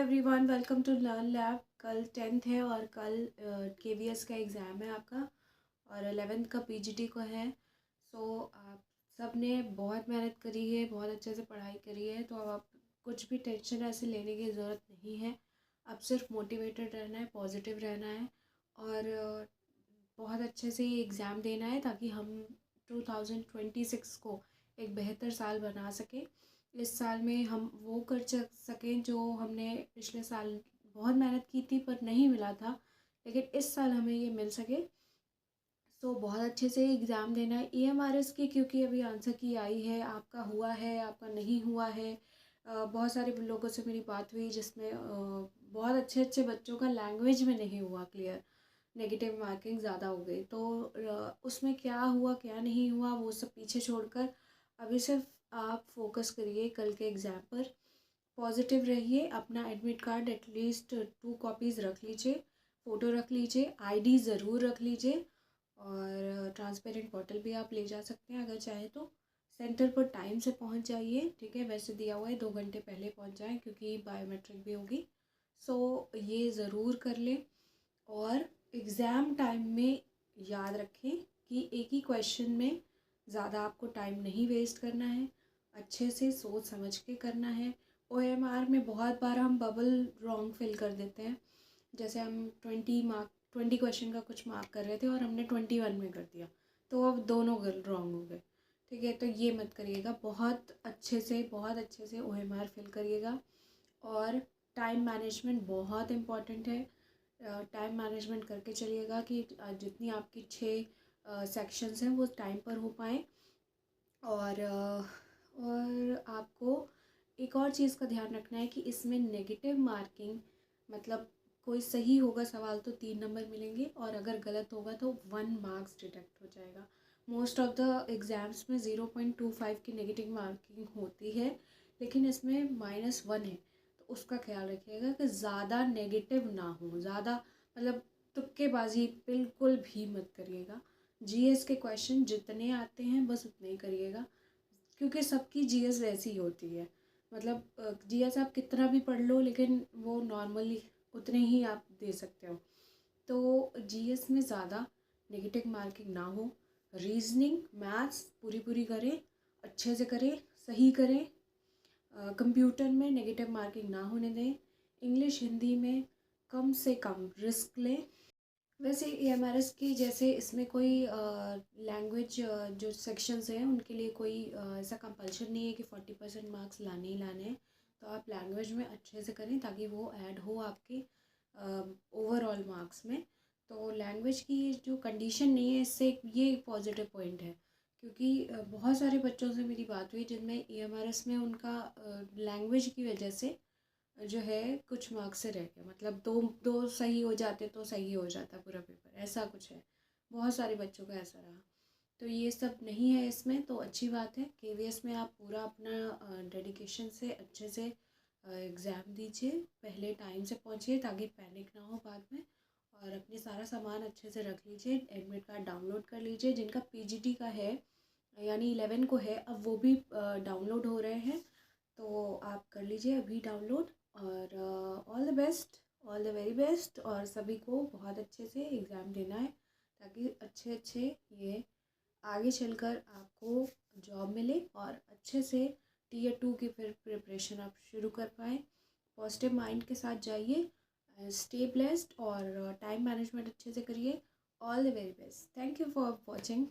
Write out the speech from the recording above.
Everyone, welcome to learn lab. कल 10th है और कल केवीएस का एग्ज़ाम है आपका और 11th का पीजीटी को है। आप सब ने बहुत मेहनत करी है, बहुत अच्छे से पढ़ाई करी है, तो अब आप कुछ भी टेंशन ऐसे लेने की ज़रूरत नहीं है। अब सिर्फ मोटिवेटेड रहना है, पॉजिटिव रहना है और बहुत अच्छे से ये एग्ज़ाम देना है ताकि हम 2026 को एक बेहतर साल बना सकें। इस साल में हम वो कर सकें जो हमने पिछले साल बहुत मेहनत की थी पर नहीं मिला था, लेकिन इस साल हमें ये मिल सके। बहुत अच्छे से एग्ज़ाम देना है ईएमआरएस की, क्योंकि अभी आंसर की आई है, आपका हुआ है, आपका नहीं हुआ है। बहुत सारे लोगों से मेरी बात हुई जिसमें बहुत अच्छे अच्छे बच्चों का लैंग्वेज में नहीं हुआ क्लियर, नेगेटिव मार्किंग ज़्यादा हो गई। तो उसमें क्या हुआ क्या नहीं हुआ वो सब पीछे छोड़कर अभी सिर्फ आप फोकस करिए कल के एग्ज़ाम पर। पॉजिटिव रहिए। अपना एडमिट कार्ड एटलीस्ट 2 कॉपीज़ रख लीजिए, फ़ोटो रख लीजिए, आईडी ज़रूर रख लीजिए और ट्रांसपेरेंट बॉटल भी आप ले जा सकते हैं अगर चाहे तो। सेंटर पर टाइम से पहुंच जाइए, ठीक है, वैसे दिया हुआ है 2 घंटे पहले पहुंच जाएं क्योंकि बायोमेट्रिक भी होगी। ये ज़रूर कर लें और एग्ज़ाम टाइम में याद रखें कि एक ही क्वेश्चन में ज़्यादा आपको टाइम नहीं वेस्ट करना है, अच्छे से सोच समझ के करना है। ओएमआर में बहुत बार हम बबल रॉन्ग फिल कर देते हैं, जैसे हम 20 क्वेश्चन का कुछ मार्क कर रहे थे और हमने 21 में कर दिया, तो अब दोनों रॉन्ग हो गए। ठीक है, तो ये मत करिएगा। बहुत अच्छे से ओएमआर फिल करिएगा और टाइम मैनेजमेंट बहुत इम्पॉर्टेंट है। टाइम मैनेजमेंट करके चलिएगा कि जितनी आपकी 6 सेक्शंस हैं वो टाइम पर हो पाएँ। और आपको एक और चीज़ का ध्यान रखना है कि इसमें नेगेटिव मार्किंग मतलब कोई सही होगा सवाल तो 3 नंबर मिलेंगे और अगर गलत होगा तो 1 मार्क्स डिडक्ट हो जाएगा। मोस्ट ऑफ द एग्ज़ाम्स में 0.25 की नेगेटिव मार्किंग होती है, लेकिन इसमें -1 है, तो उसका ख्याल रखिएगा कि ज़्यादा नेगेटिव ना हो। ज़्यादा मतलब तुक्केबाजी बिल्कुल भी मत करिएगा। जीएस के क्वेश्चन जितने आते हैं बस उतने ही करिएगा, क्योंकि सबकी जीएस वैसी ही होती है। मतलब जीएस आप कितना भी पढ़ लो लेकिन वो नॉर्मली उतने ही आप दे सकते हो। तो जीएस में ज़्यादा नेगेटिव मार्किंग ना हो। रीजनिंग मैथ्स पूरी करें, अच्छे से करें, सही करें। कंप्यूटर में नेगेटिव मार्किंग ना होने दें। इंग्लिश हिंदी में कम से कम रिस्क लें। वैसे एएमआरएस की जैसे इसमें कोई लैंग्वेज जो सेक्शंस हैं उनके लिए कोई ऐसा कंपल्शन नहीं है कि 40% मार्क्स लाने ही लाने हैं। तो आप लैंग्वेज में अच्छे से करें ताकि वो ऐड हो आपके ओवरऑल मार्क्स में। तो लैंग्वेज की जो कंडीशन नहीं है, इससे ये एक पॉजिटिव पॉइंट है, क्योंकि बहुत सारे बच्चों से मेरी बात हुई जिनमें एएमआरएस में उनका लैंग्वेज की वजह से जो है कुछ मार्क्स से रह गया। मतलब दो दो सही हो जाते तो सही हो जाता पूरा पेपर, ऐसा कुछ है। बहुत सारे बच्चों का ऐसा रहा। तो ये सब नहीं है इसमें, तो अच्छी बात है। केवीएस में आप पूरा अपना डेडिकेशन से अच्छे से एग्ज़ाम दीजिए, पहले टाइम से पहुँचिए ताकि पैनिक ना हो बाद में। और अपने सारा सामान अच्छे से रख लीजिए, एडमिट कार्ड डाउनलोड कर लीजिए। जिनका पीजीटी का है यानी 11 को है, अब वो भी डाउनलोड हो रहे हैं, तो आप कर लीजिए अभी डाउनलोड। और all the best, all the very best. और सभी को बहुत अच्छे से एग्ज़ाम देना है ताकि अच्छे ये आगे चलकर आपको जॉब मिले और अच्छे से टीयर 2 की फिर प्रिपरेशन आप शुरू कर पाएँ। पॉजिटिव माइंड के साथ जाइए, स्टे ब्लेस्ड और टाइम मैनेजमेंट अच्छे से करिए। All the very best. Thank you for watching.